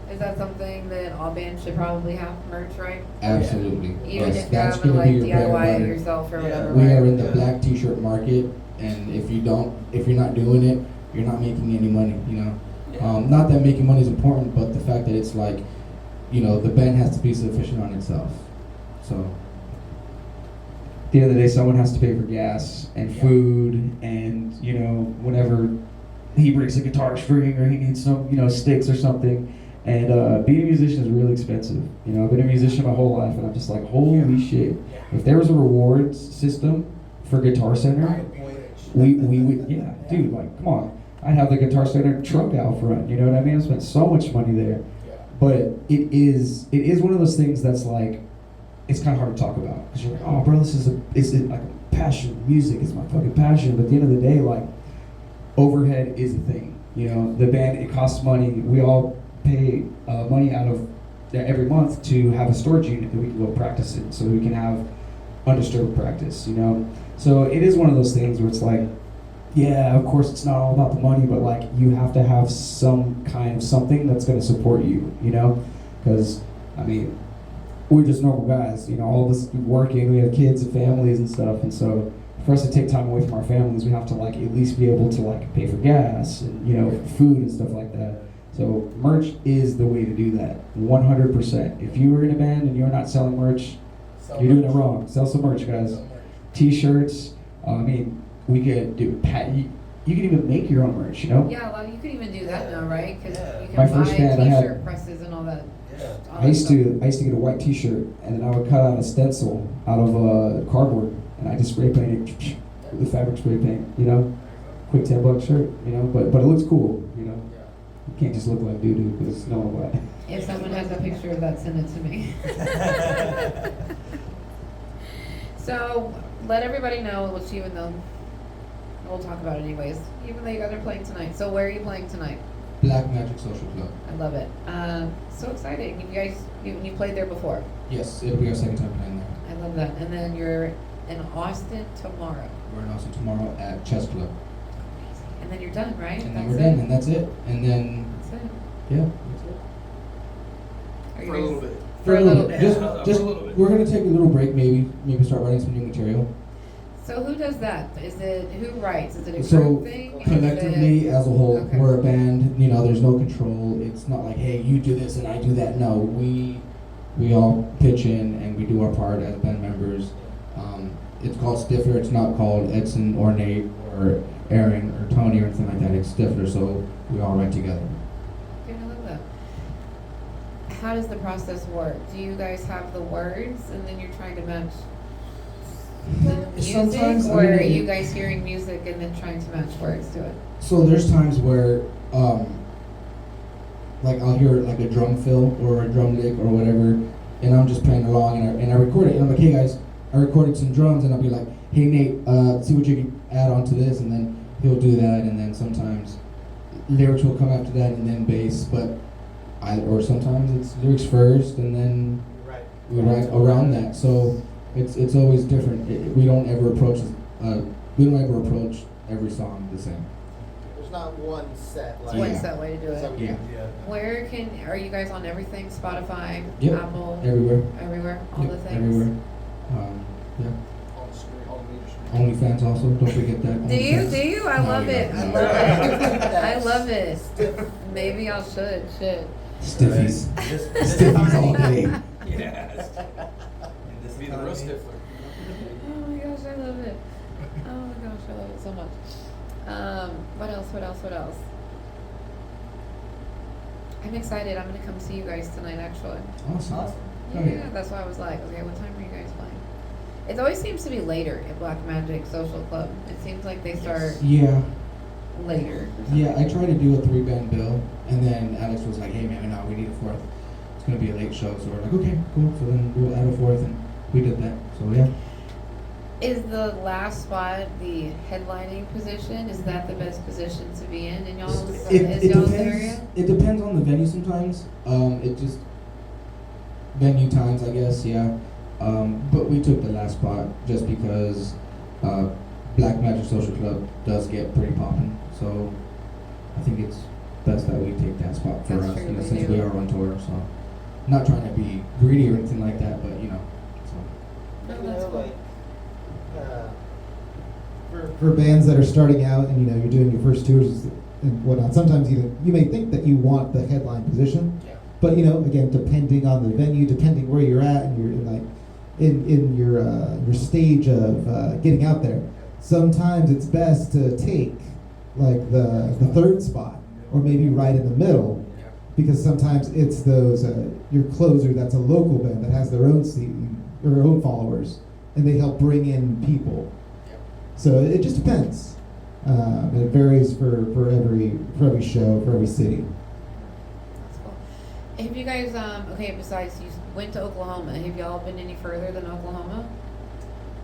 Is that something that all bands should probably have merch, right? absolutely. Even Yes, if you that's haven't gonna be like your bread and DIY it butter. yourself or Yeah. whatever. We right? are in the Yeah. black t-shirt market, and if you're not doing it, you're not making any money, you know. Yeah. Not that making money is important, but the fact that it's like, you know, the band has to be sufficient on itself. So At the end of the day, someone has to pay for gas and Yeah. food, and you know, whenever he breaks a guitar string or he needs some, you know, sticks or something. And being a musician is really expensive. You know, I've been a musician my whole life, and I'm just like, holy shit! If there was a rewards system for Guitar Center, I'd be rich. we would, yeah, dude, like, come on. I'd have the Guitar Center truck out front. You know what I mean? I spent so much money there. Yeah. But it is one of those things that's like, it's kind of hard to talk about because you're like, oh, bro, this is like a passion. Music is my fucking passion. But at the end of the day, like, overhead is a thing. You know, the band, it costs money. We all pay money out of every month to have a storage unit that we can go practice in, so we can have undisturbed practice. You know, so it is one of those things where it's like, yeah, of course, it's not all about the money, but like, you have to have some kind of something that's going to support you. You know, because I mean, we're just normal guys, you know, all of us working, we have kids and families and stuff, and so for us to take time away from our families, we have to like at least be able to like pay for gas and, you know, food and stuff like that. So merch is the way to do that, 100%. If you were in a band and you're not selling merch, So you're doing it much. wrong. Sell some merch, guys. So much. T-shirts, I mean, we could do, you can even make your own merch, you know? Yeah, a lot of, you could even do that now, right? Because Yeah. you can My buy first band, I had- t-shirt presses and all that. Yeah. all I that used stuff. to get a white T-shirt, and then I would cut out a stencil out of cardboard, and I just spray paint it with fabric spray paint. You know, quick $10 shirt. You know, but it looks cool. You know, you can't just look like doo doo because no one will. If someone has a picture of that, send it to me. So let everybody know, which even though we'll talk about it anyways, even though you guys are playing tonight. So where are you playing tonight? Black Magic Social Club. I love it. So exciting. You guys, you played there before. Yes, it'll be our second time playing there. I love that. And then you're in Austin tomorrow. We're in Austin tomorrow at Chess Club. And then you're done, right? And then That's we're done, it? and that's it. And then, That's it. yeah. Are you For a guys- little bit. For a little bit. Just, For just a little bit. we're gonna take a little break, maybe start writing some new material. So who does that? Is it, who writes? Is it a So group thing? Is collectively, it- as a whole, Okay. we're a band. You know, there's no control. It's not like, hey, you do this and I do that. No, we all pitch in and we do our part as band members. It's called Stifler. It's not called Edson or Nate or Aaron or Tony or anything like that. It's Stifler. So we all write together. Okay, I love that. How does the process work? Do you guys have the words and then you're trying to match the music? Sometimes, I Or mean, are you guys hearing music and then trying to match words to it? So there's times where, like I'll hear like a drum fill or a drum lick or whatever, and I'm just playing along and I record it and I'm like, hey guys, I recorded some drums, and I'll be like, hey Nate, see what you can add on to this, and then he'll do that, and then sometimes lyrics will come after that, and then bass, or sometimes it's lyrics first, and then Right. we write around that. So it's always different. We don't ever approach every song the same. There's not one set. Like, One Yeah. set way to do it. So- Yeah, Where are you guys on everything? Spotify, Yep. Apple, everywhere. everywhere, all Yep, the things. everywhere. Yeah. All the screen, all the major screen. OnlyFans also. Don't forget that. Do you? OnlyFans. Do you? I No, love we it. I don't. love it. I love it. Maybe I should. Shit. Stiffies. This Stiffies all day. Yes. Be the real Stifler. Oh my gosh, I love it. Oh my gosh, I love it so much. What else? What else? What else? I'm excited. I'm gonna come see you guys tonight, actually. Awesome. Awesome. Oh, Yeah, yeah. that's why I was like, okay, what time are you guys playing? It always seems to be later at Black Magic Social Club. It seems like they start Yeah. later. Yeah, I tried to do a 3-band bill, and then Alex was like, hey man, no, we need a fourth. It's gonna be a late show, so we're like, okay, cool. So then we'll add a fourth, and we did that. So yeah. Is the last spot the headlining position? Is that the best position to be in y'all's It y'all's depends. area? It depends on the venue sometimes. It just venue times, I guess. Yeah. But we took the last spot just because Black Magic Social Club does get pretty popping. So I think it's best that we take that spot for That's us, true, you know, we since do. we are on tour. So not trying to be greedy or anything like that, but you know. So. No, You that's know, cool. like, For bands that are starting out and you're doing your first tours and whatnot, sometimes you may think that you want the headline position, Yeah. but again, depending on the venue, depending where you're at and in your stage of getting out there, sometimes it's best to take like the third spot or maybe right in the middle, Yeah. because sometimes it's those your closer that's a local band that has their own their own followers, and they help bring in people. Yeah. So it just depends. It varies for every show, for every city. That's cool. Have you guys okay, besides you went to Oklahoma, have y'all been any further than Oklahoma?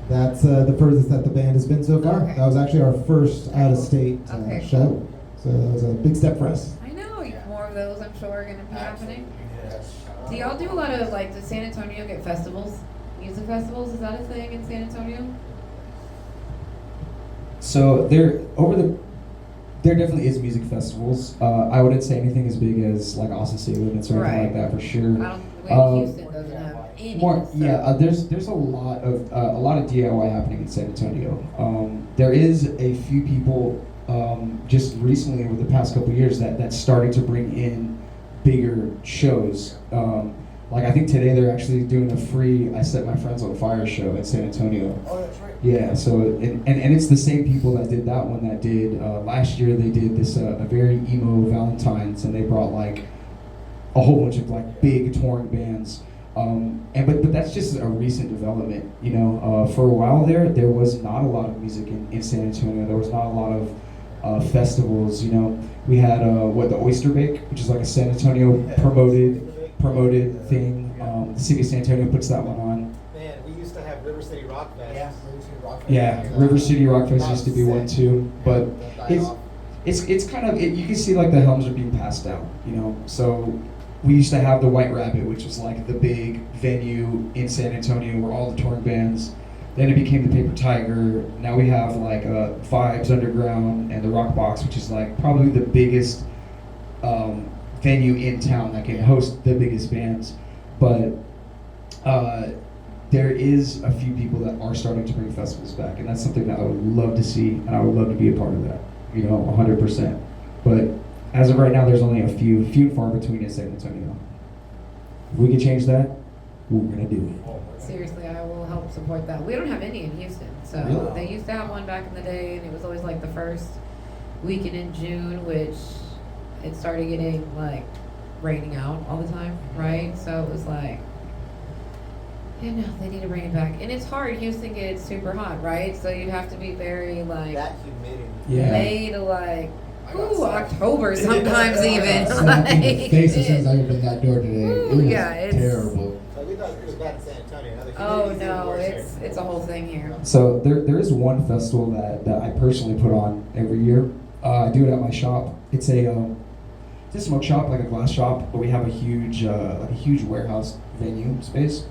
That's the furthest that the band has been so far. Okay. That was actually our first out-of-state Okay, show. So that was a big step for us. I know, more of those I'm sure are gonna be happening. Yes. Do y'all do a lot of does San Antonio get festivals? Music festivals, is that a thing in San Antonio? So there definitely is music festivals. I wouldn't say anything as big as like Austin City Limits or anything Right. like that for sure. I don't Houston doesn't have any. More, so- yeah. There's a lot of DIY happening in San Antonio. There is a few people just recently over the past couple of years that's starting to bring in bigger shows. Like I think today they're actually doing a free "I Set My Friends on Fire" show in San Antonio. Oh, that's right. Yeah, so and it's the same people that did that one that did last year. They did this a very emo Valentine's, and they brought like a whole bunch of like big touring bands. But that's just a recent development. You know, for a while there was not a lot of music in San Antonio. There was not a lot of festivals. You know, we had the Oyster Bake, which is like a San Antonio promoted thing. The city of San Antonio puts that one on. man, we used to have River City Rock Fest. Yeah. River City Rock Fest. Yeah, River City Rock Fest used to be one too, but That died off. it's kind of you can see like the helms are being passed down, you know. So we used to have the White Rabbit, which was like the big venue in San Antonio where all the touring bands. Then it became the Paper Tiger. Now we have like Vibes Underground and the Rock Box, which is like probably the biggest venue in town that can host the biggest bands. But there is a few people that are starting to bring festivals back, and that's something that I would love to see, and I would love to be a part of that, you know, 100%. But as of right now, there's only a few and far between in San Antonio. If we can change that, we're gonna do it. Seriously, I will help support that. We don't have any in Houston, so Really? they used to have one back in the day, and it was always like the first weekend in June, which it started getting like raining out all the time, right? So it was like, you know, they need to bring it back, and it's hard. Houston gets super hot, right? So you have to be very like That humidity. Yeah. May to like I got ooh slapped. October sometimes even. Slapped in the Like, face as soon as I opened that door today. Ooh, It was yeah, it's- terrible. Like we thought it was bad in San Antonio. Now they Oh no, it's a whole thing here. So there is one festival that I personally put on every year. I do it at my shop. It's a smoke shop, like a glass shop, but we have a huge warehouse venue space.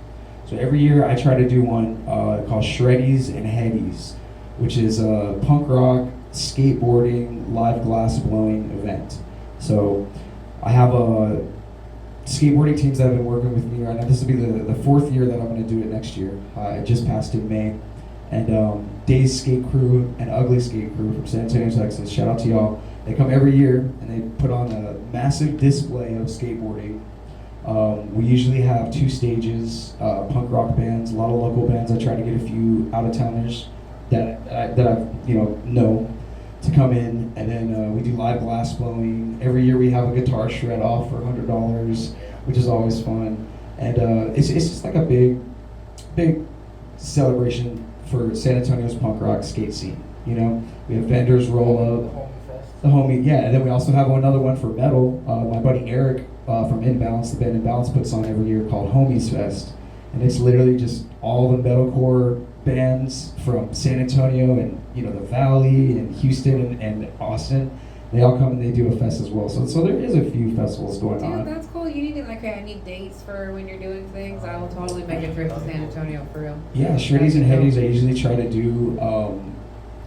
So every year I try to do one called Shreddies and Headies, which is a punk rock, skateboarding, live glass blowing event. So I have skateboarding teams that have been working with me right now. This will be the fourth year that I'm going to do it next year. It just passed in May. And Days Skate Crew and Ugly Skate Crew from San Antonio, Texas, shout out to y'all. They come every year and they put on a massive display of skateboarding. We usually have 2 stages, punk rock bands, a lot of local bands. I try to get a few out-of-towners that I know to come in, and then we do live glass blowing. Every year we have a guitar shred off for $100, which is always fun. And it's just like a big celebration for San Antonio's punk rock skate scene. You know, we have vendors roll up. The homie, yeah, and then we also have another one for metal. My buddy Eric from Inbalance, the band Inbalance, puts on every year called Homies Fest, and it's literally just all the metalcore bands from San Antonio and the Valley and Houston and Austin. They all come and they do a fest as well. So there is a few festivals going on. Dude, that's cool. You need to I need dates for when you're doing things. I will totally make a trip to San Antonio for real. Yeah, Shreddies and Headies I usually try to do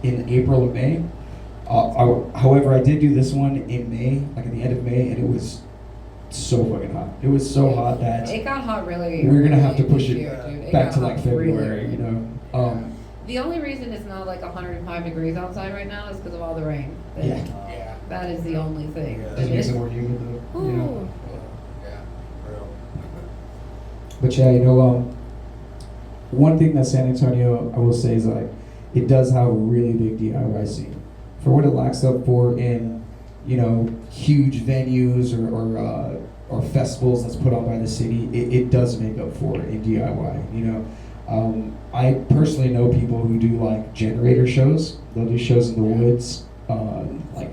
in April or May. However, I did do this one in May, like at the end of May, and it was so fucking hot. It was so hot that it got hot really. We're gonna have to push it dude. back to like hot February, really. The only reason it's not like 105 degrees outside right now is because of all the rain. Yeah. That is the only thing. Just makes it more humid though. Ooh. Yeah, real. But yeah, one thing that San Antonio, I will say, is like it does have a really big DIY scene. For what it lacks up for in, huge venues or festivals that's put on by the city, it does make up for it in DIY. I personally know people who do like generator shows. They'll do shows in the woods, like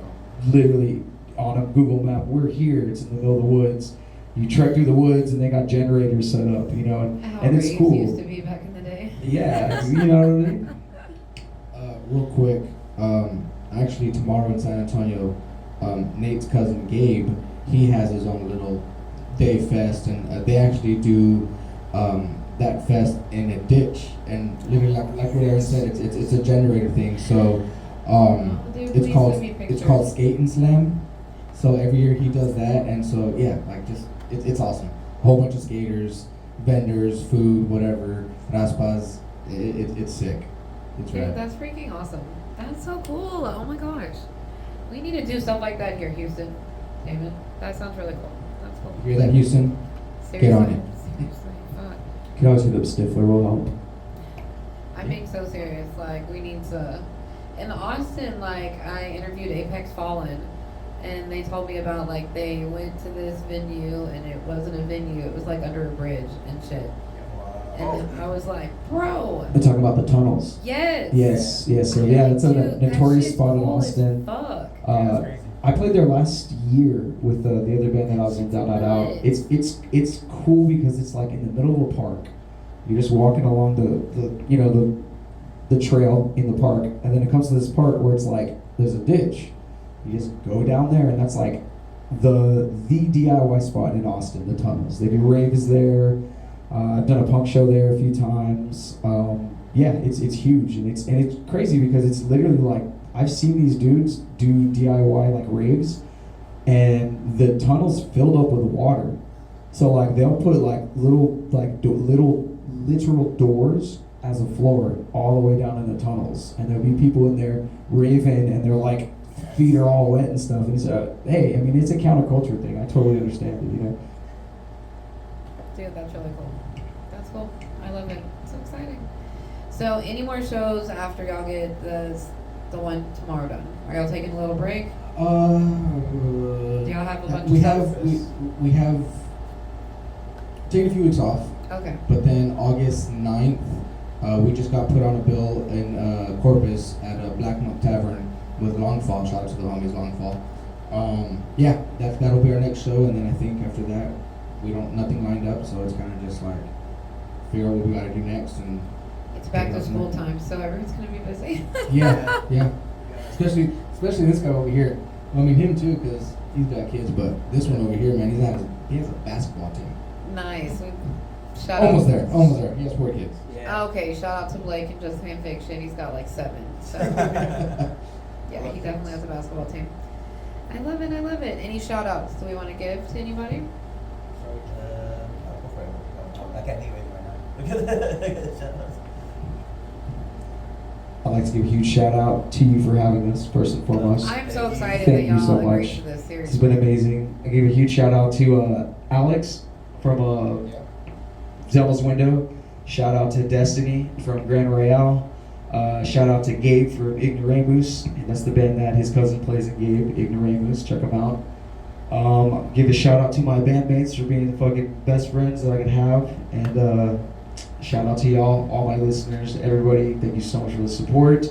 literally on a Google map. We're here. It's in the middle of the woods. You trek through the woods and they got generators set up, and it's cool. Used to be back in the day. Yeah, you know what I mean. Real quick, actually tomorrow in San Antonio, Nate's cousin Gabe, he has his own little day fest, and they actually do that fest in a ditch, and literally like what Aaron said, it's a generator thing. So Dude, it's please called send me pictures. Skate and Slam. So every year he does that, and so yeah, it's awesome. A whole bunch of skaters, vendors, food, whatever, raspas. It's sick. It's Dude, rad. that's freaking awesome. That's so cool. Oh my gosh. We need to do stuff like that here, Houston. Damn it. That sounds really cool. That's cool. You hear that, Houston? Seriously. Get on it. Seriously. Fuck. You can always hit up Stifler, will help. I'm being so serious. Like, we need to. In Austin, like, I interviewed Apex Fallen, and they told me about, like, they went to this venue, and it wasn't a venue. It was, like, under a bridge and shit. And then I was like, bro. They're talking about the tunnels. Yes. Yes. So yeah, that's a Dude, notorious that shit's spot in cool as Austin. Fuck. I played there last year with the other band that I was in, Down Not Out. It's cool because it's like in the middle of a park. You're just walking along the trail in the park, and then it comes to this part where it's like there's a ditch. You just go down there, and that's like the DIY spot in Austin. The tunnels. They do raves there. I've done a punk show there a few times. Yeah, it's huge, and it's crazy because it's literally like I've seen these dudes do DIY like raves, and the tunnel's filled up with water. So like they'll put like little literal doors as a floor all the way down in the tunnels, and there'll be people in there raving, and their like feet are all wet and stuff. And so hey, I mean it's a counterculture thing. I totally understand it, Dude, that's really cool. That's cool. I love it. It's so exciting. So, any more shows after y'all get the one tomorrow done? Are y'all taking a little break? Do y'all have a bunch we of have stuff? we have taken a few weeks off, Okay. but then August 9th, we just got put on a bill in Corpus at a Black Monk Tavern with Longfall. Shout out to the homies Longfall. Yeah, that'll be our next show, and then I think after that we don't nothing lined up, so it's kind of just like figure out what we gotta do next, and It's back to school time, so everyone's gonna be busy. yeah. Especially this guy over here. Well, I mean him too, because he's got kids. But this one over here, man, he has a basketball team. Nice. Shout Almost out. there. He has 4 kids. Okay, shout out to Blake and Just Fan Fiction. He's got like 7. So yeah, he definitely has a basketball team. I love it. Any shout outs do we want to give to anybody? I can't think of anything right now. Shout-outs. I'd like to give a huge shout out to you for having us, first and foremost. I'm so excited Thank that you y'all so agreed much. to this. It's Seriously. been amazing. I give a huge shout out to Alex from Zelda's Window. Shout out to Destiny from Grand Royale. Shout out to Gabe from Ignoramus, and that's the band that his cousin plays in. Gabe, Ignoramus, check him out. Give a shout out to my bandmates for being the fucking best friends that I could have, and shout out to y'all, all my listeners, everybody. Thank you so much for the support.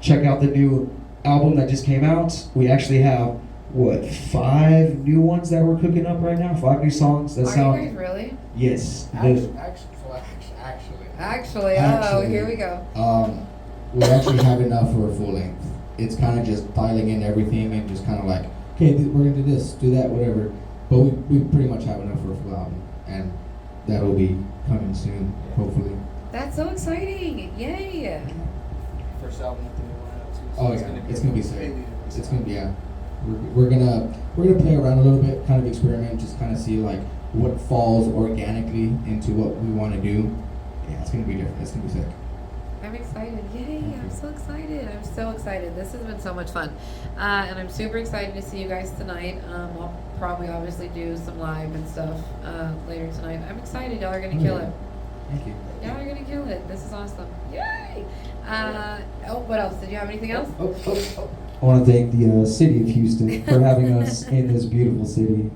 Check out the new album that just came out. We actually have 5 new ones that we're cooking up right now. 5 new songs that Are sound. you guys really? Yes. Actually, Actually. here we go. We actually have enough for a full length. It's kind of just dialing in everything and just kind of like, okay, we're gonna do this, do that, whatever. But we pretty much have enough for a full album, and that'll be coming soon, hopefully. That's so exciting! Yay! First album with the new lineup too. Oh yeah, it's gonna be sick. It's gonna be We're gonna play around a little bit, kind of experiment, just kind of see like what falls organically into what we want to do. Yeah, it's gonna be different. It's gonna be sick. I'm excited. Yay! I'm so excited. This has been so much fun. And I'm super excited to see you guys tonight. I'll probably obviously do some live and stuff later tonight. I'm excited. Y'all are going to kill it. Thank you. Y'all are going to kill it. This is awesome. Yay! What else? Did you have anything else? I want to thank the city of Houston for having us in this beautiful city.